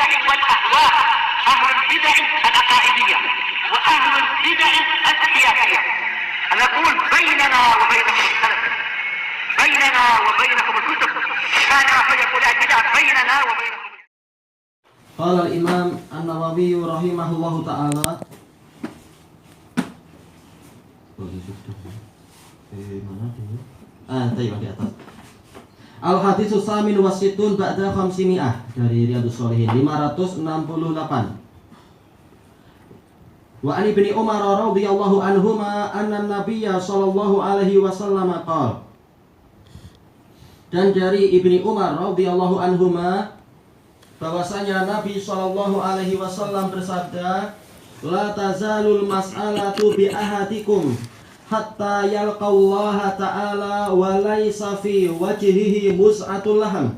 البدع والأهواء، أهل البدع العقائدية وأهل البدع السياسية. نقول بيننا وبينكم السلف، بيننا وبينكم الكتب، كان فيقول البدع بيننا وبينكم. قال الإمام النووي رحمه الله تعالى di atas. Al-Haditsus Samin Wasitun Ba'da Khamsimi'ah dari Riyadhus Shalihin 568. Wa an Ibni Umar radhiyallahu anhuma anna Nabiyya sallallahu alaihi wasallam qala. Dan dari Ibni Umar radhiyallahu anhuma bahwasanya Nabi sallallahu alaihi wasallam bersabda, la tazalul mas'alatu bi ahadikum hatta yalqallaha ta'ala wa laysa fi wajhihi mus'atul laham.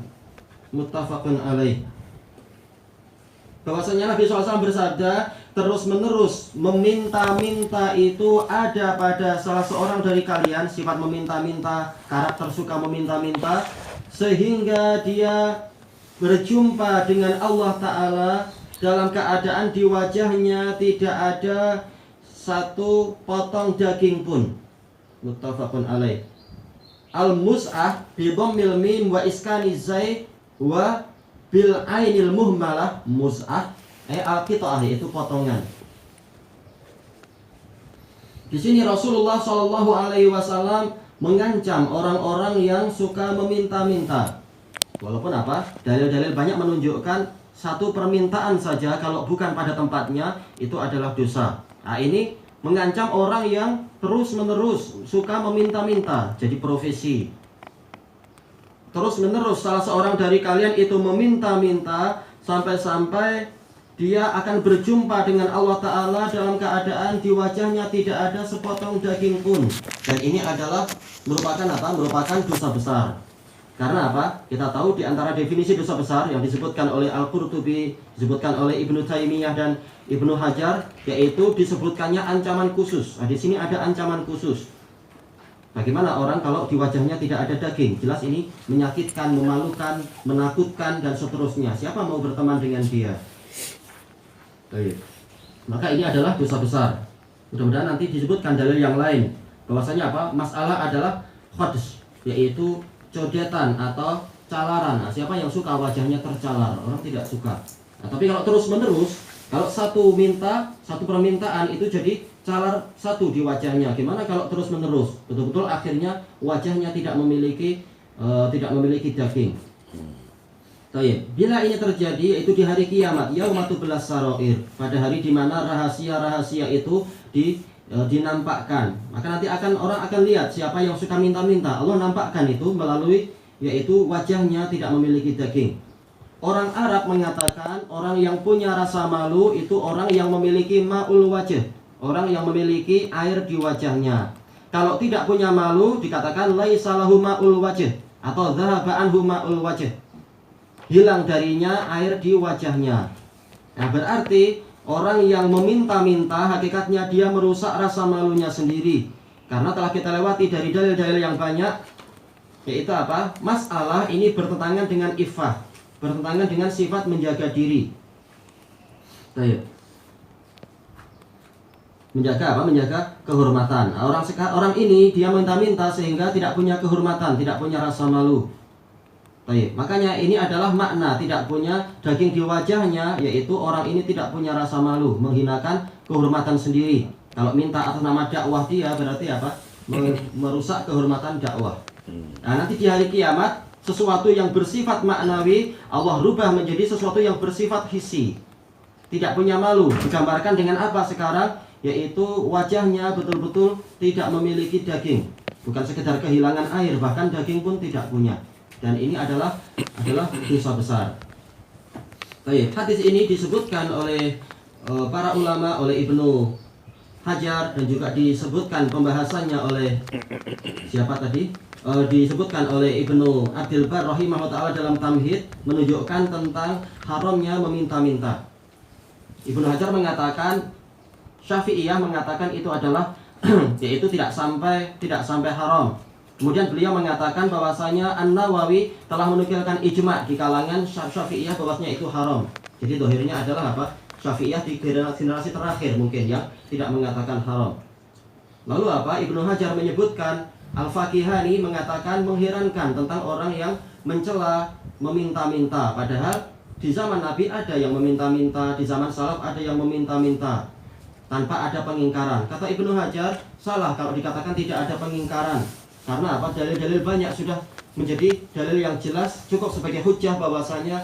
Muttafaqun alaih. Bahwasanya Nabi SAW bersabda, terus-menerus meminta-minta itu ada pada salah seorang dari kalian, sifat meminta-minta, karakter suka meminta-minta, sehingga dia berjumpa dengan Allah Ta'ala dalam keadaan di wajahnya tidak ada satu potong daging pun. Muttafaqun alaih. Al-mus'ah bi dhammil mim wa iskani zai wa bil ainil muhmalah mus'ah al-qita'ah, itu potongan. Di sini Rasulullah Shallallahu alaihi wasallam mengancam orang-orang yang suka meminta-minta. Walaupun apa? Dalil-dalil banyak menunjukkan satu permintaan saja kalau bukan pada tempatnya itu adalah dosa. Nah, ini mengancam orang yang terus-menerus suka meminta-minta, jadi profesi. Terus-menerus salah seorang dari kalian itu meminta-minta sampai-sampai dia akan berjumpa dengan Allah Ta'ala dalam keadaan di wajahnya tidak ada sepotong daging pun. Dan ini adalah merupakan apa? Merupakan dosa besar. Karena apa? Kita tahu di antara definisi dosa besar yang disebutkan oleh Al-Qurtubi, disebutkan oleh Ibnu Taimiyah dan Ibnu Hajar, yaitu disebutkannya ancaman khusus. Nah, di sini ada ancaman khusus. Bagaimana orang kalau di wajahnya tidak ada daging? Jelas ini menyakitkan, memalukan, menakutkan, dan seterusnya. Siapa mau berteman dengan dia? Baik. Maka ini adalah dosa besar. Mudah-mudahan nanti disebutkan dalil yang lain. Bahwasanya apa? Masalah adalah khads, yaitu codetan atau calaran. Nah, siapa yang suka wajahnya tercalar? Orang tidak suka. Nah, tapi kalau terus-menerus, kalau satu permintaan itu jadi calar satu di wajahnya. Gimana kalau terus-menerus? Betul-betul akhirnya wajahnya tidak memiliki daging. Baik. Bila ini terjadi, yaitu di hari kiamat, yaumatublas sarair, pada hari di mana rahasia-rahasia itu dinampakkan. Maka nanti orang akan lihat siapa yang suka minta-minta. Allah nampakkan itu melalui yaitu wajahnya tidak memiliki daging. Orang Arab mengatakan orang yang punya rasa malu itu orang yang memiliki ma'ul wajah, orang yang memiliki air di wajahnya. Kalau tidak punya malu dikatakan laisa lahu ma'ul wajah atau dhahaba anhu ma'ul wajah, hilang darinya air di wajahnya. Nah, berarti orang yang meminta-minta hakikatnya dia merusak rasa malunya sendiri. Karena telah kita lewati dari dalil-dalil yang banyak, yaitu apa? Masalah ini bertentangan dengan iffah, bertentangan dengan sifat menjaga diri. Baik. Menjaga apa? Menjaga kehormatan. Orang ini dia minta-minta sehingga tidak punya kehormatan, tidak punya rasa malu. Baik, makanya ini adalah makna tidak punya daging di wajahnya, yaitu orang ini tidak punya rasa malu, menghinakan kehormatan sendiri. Kalau minta atas nama dakwah dia berarti apa? Merusak kehormatan dakwah. Nah, nanti di hari kiamat sesuatu yang bersifat maknawi Allah rubah menjadi sesuatu yang bersifat hissi. Tidak punya malu. Digambarkan dengan apa sekarang? Yaitu wajahnya betul-betul tidak memiliki daging. Bukan sekedar kehilangan air, bahkan daging pun tidak punya. Dan ini adalah dosa besar. Baik, hadis ini disebutkan oleh para ulama, oleh Ibnu Hajar, dan juga disebutkan pembahasannya oleh siapa tadi? Disebutkan oleh Ibnu Abdul Bar rahimahullah ta'ala dalam Tamhid, menunjukkan tentang haramnya meminta-minta. Ibnu Hajar mengatakan, Syafi'iyah mengatakan itu adalah yaitu tidak sampai haram. Kemudian beliau mengatakan bahwasanya An-Nawawi telah menukilkan ijma' di kalangan Syafi'iyah bahwasanya itu haram. Jadi dohirnya adalah apa? Syafi'iyah di generasi terakhir mungkin yang tidak mengatakan haram. Lalu apa? Ibnu Hajar menyebutkan, Al-Fakihani mengatakan mengherankan tentang orang yang mencela, meminta-minta. Padahal di zaman Nabi ada yang meminta-minta, di zaman salaf ada yang meminta-minta tanpa ada pengingkaran. Kata Ibnu Hajar, salah kalau dikatakan tidak ada pengingkaran. Karena apa? Dalil-dalil banyak sudah menjadi dalil yang jelas, cukup sebagai hujjah bahwasanya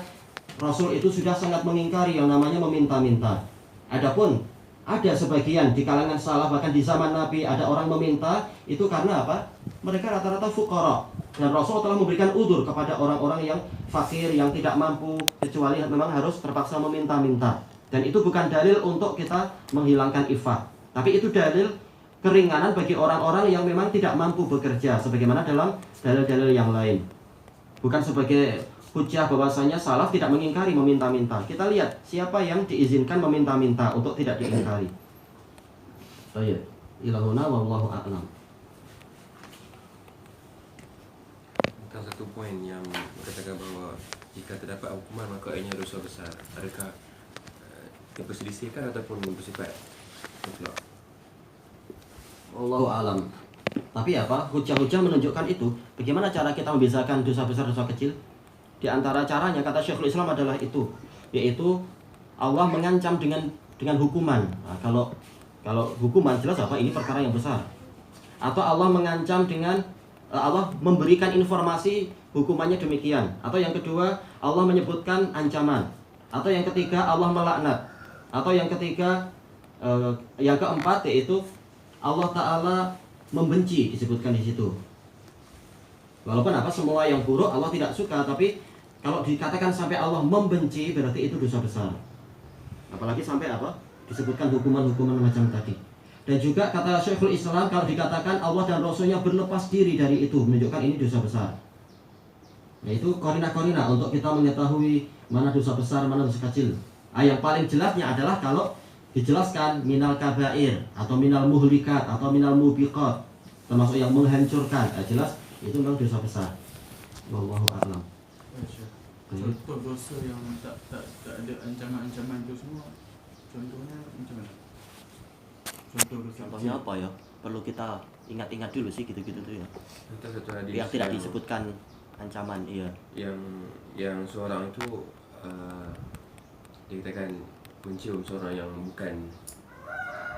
Rasul itu sudah sangat mengingkari yang namanya meminta-minta. Adapun ada sebagian di kalangan salaf, bahkan di zaman Nabi ada orang meminta, itu karena apa? Mereka rata-rata fuqara, dan Rasul telah memberikan udzur kepada orang-orang yang fakir, yang tidak mampu, kecuali memang harus terpaksa meminta-minta. Dan itu bukan dalil untuk kita menghilangkan ifah, tapi itu dalil keringanan bagi orang-orang yang memang tidak mampu bekerja, sebagaimana dalam dalil-dalil yang lain. Bukan sebagai hujjah bahwasanya salaf tidak mengingkari meminta-minta. Kita lihat siapa yang diizinkan meminta-minta untuk tidak diingkari. Baik, ilahuna wallahu a'lam. Tentang satu poin yang mengatakan bahawa jika terdapat hukuman maka ianya dosa besar. Adakah diperselisihkan ataupun bersifat mutlak? Wallahu a'lam. Tapi apa? Hujah-hujah menunjukkan itu. Bagaimana cara kita membedakan dosa besar dosa kecil? Di antara caranya kata Syekhul Islam adalah itu, yaitu Allah mengancam dengan hukuman. Nah, kalau hukuman jelas apa? Ini perkara yang besar. Atau Allah mengancam dengan Allah memberikan informasi hukumannya demikian. Atau yang kedua Allah menyebutkan ancaman. Atau yang ketiga Allah melaknat. Atau yang ketiga yang keempat yaitu Allah Ta'ala membenci, disebutkan di situ. Walaupun apa semua yang buruk Allah tidak suka, tapi kalau dikatakan sampai Allah membenci berarti itu dosa besar. Apalagi sampai apa? Disebutkan hukuman-hukuman macam tadi. Dan juga kata Syekhul Islam, kalau dikatakan Allah dan Rasulnya berlepas diri dari itu, menunjukkan ini dosa besar. Yaitu korina-korina untuk kita mengetahui mana dosa besar, mana dosa kecil. Yang paling jelasnya adalah kalau dijelaskan minal kabair atau minal muhlikat atau minal mubiqat, termasuk yang menghancurkan, jelas itu memang dosa besar. Wallahu a'lam. Contoh dosa yang tak ada ancaman-ancaman itu semua, contohnya macam mana? Contohnya apa ya? Perlu kita ingat-ingat dulu sih gitu-gitu tuh ya. Tentang satu hadis Yang tidak disebutkan ancaman, iya. Yang seorang itu dikatakan mencium seorang yang bukan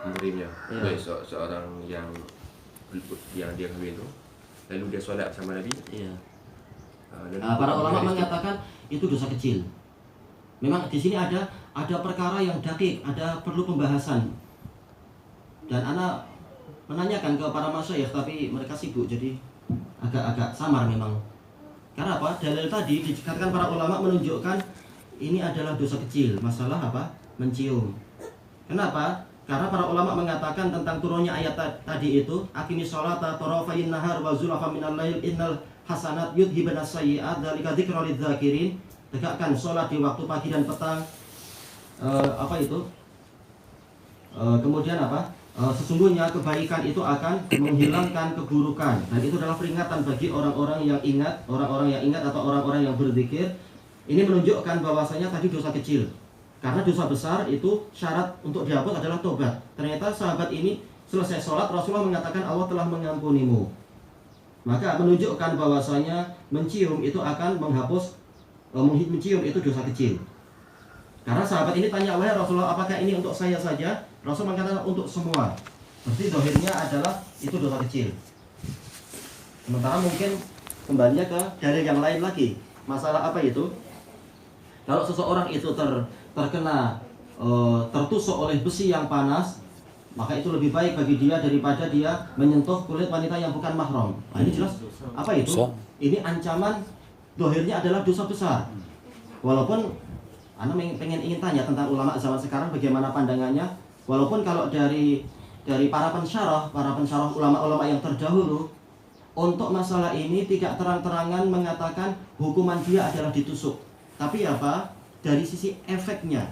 muhrimnya, baik seorang yang dia kahwin tu, lalu dia solat sama Nabi. Iya. Para ulama mengatakan itu dosa kecil. Memang di sini ada perkara yang dakik, ada perlu pembahasan. Dan ana menanyakan ke para masyayikh tapi mereka sibuk jadi agak samar memang. Karena apa? Dalil tadi dikatakan para ulama menunjukkan ini adalah dosa kecil, masalah apa? Mencium. Kenapa? Karena para ulama mengatakan tentang turunnya ayat tadi itu, aqimis sholata tarafayn nahar wa zulafan minal lail innal hasanat yudhibun as-sayyi'at dzalika dzikra lidz-dzakirin. Tegakkan sholat di waktu pagi dan petang. Kemudian apa? Sesungguhnya kebaikan itu akan menghilangkan keburukan, dan itu adalah peringatan bagi orang-orang yang ingat atau orang-orang yang berzikir. Ini menunjukkan bahwasanya tadi dosa kecil. Karena dosa besar itu syarat untuk dihapus adalah tobat. Ternyata sahabat ini selesai sholat, Rasulullah mengatakan Allah telah mengampunimu. Maka menunjukkan bahwasanya mencium itu akan menghapus, mencium itu dosa kecil. Karena sahabat ini tanya, wahai Rasulullah, apakah ini untuk saya saja? Rasul mengatakan untuk semua. Berarti dohirnya adalah itu dosa kecil. Sementara mungkin kembalinya ke dalil yang lain lagi. Masalah apa itu? Kalau seseorang itu terkena tertusuk oleh besi yang panas, maka itu lebih baik bagi dia daripada dia menyentuh kulit wanita yang bukan mahram. Nah, ini jelas apa itu? Ini ancaman dohirnya adalah dosa besar. Walaupun Anda ingin tanya tentang ulama zaman sekarang bagaimana pandangannya. Walaupun kalau dari para pensyarah ulama-ulama yang terdahulu untuk masalah ini tidak terang-terangan mengatakan hukuman dia adalah ditusuk. Tapi apa? Dari sisi efeknya,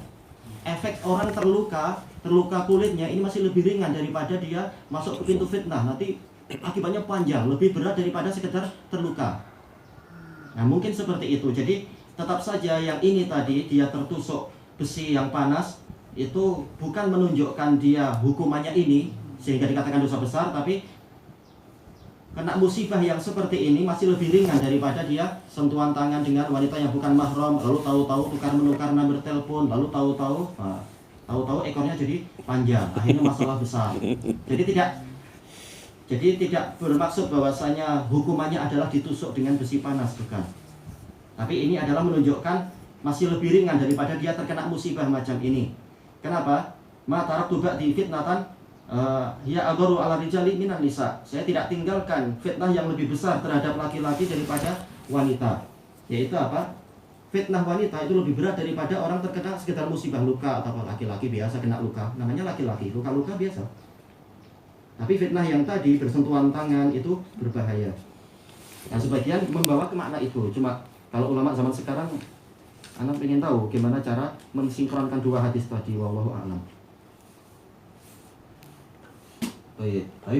efek orang terluka kulitnya ini masih lebih ringan daripada dia masuk ke pintu fitnah. Nanti akibatnya panjang, lebih berat daripada sekedar terluka. Nah, mungkin seperti itu. Jadi tetap saja yang ini tadi, dia tertusuk besi yang panas, itu bukan menunjukkan dia hukumannya ini sehingga dikatakan dosa besar, tapi kena musibah yang seperti ini masih lebih ringan daripada dia sentuhan tangan dengan wanita yang bukan mahram, lalu tahu-tahu tukar-menukar nomor telepon, lalu tahu-tahu ekornya jadi panjang, akhirnya masalah besar. Jadi tidak bermaksud bahwasanya hukumannya adalah ditusuk dengan besi panas, bukan. Tapi ini adalah menunjukkan masih lebih ringan daripada dia terkena musibah macam ini. Kenapa? Ma taraktu ba'di fitnatan ya agaru ala rijali minan nisa. Saya tidak tinggalkan fitnah yang lebih besar terhadap laki-laki daripada wanita. Yaitu apa? Fitnah wanita itu lebih berat daripada orang terkena sekedar musibah luka, atau laki-laki biasa kena luka. Namanya laki-laki, luka-luka biasa. Tapi fitnah yang tadi bersentuhan tangan itu berbahaya. Nah, sebagian membawa ke makna itu. Cuma kalau ulama zaman sekarang, anak ingin tahu gimana cara mensinkronkan dua hadis tadi. Wallahu a'lam. Oh iya, tapi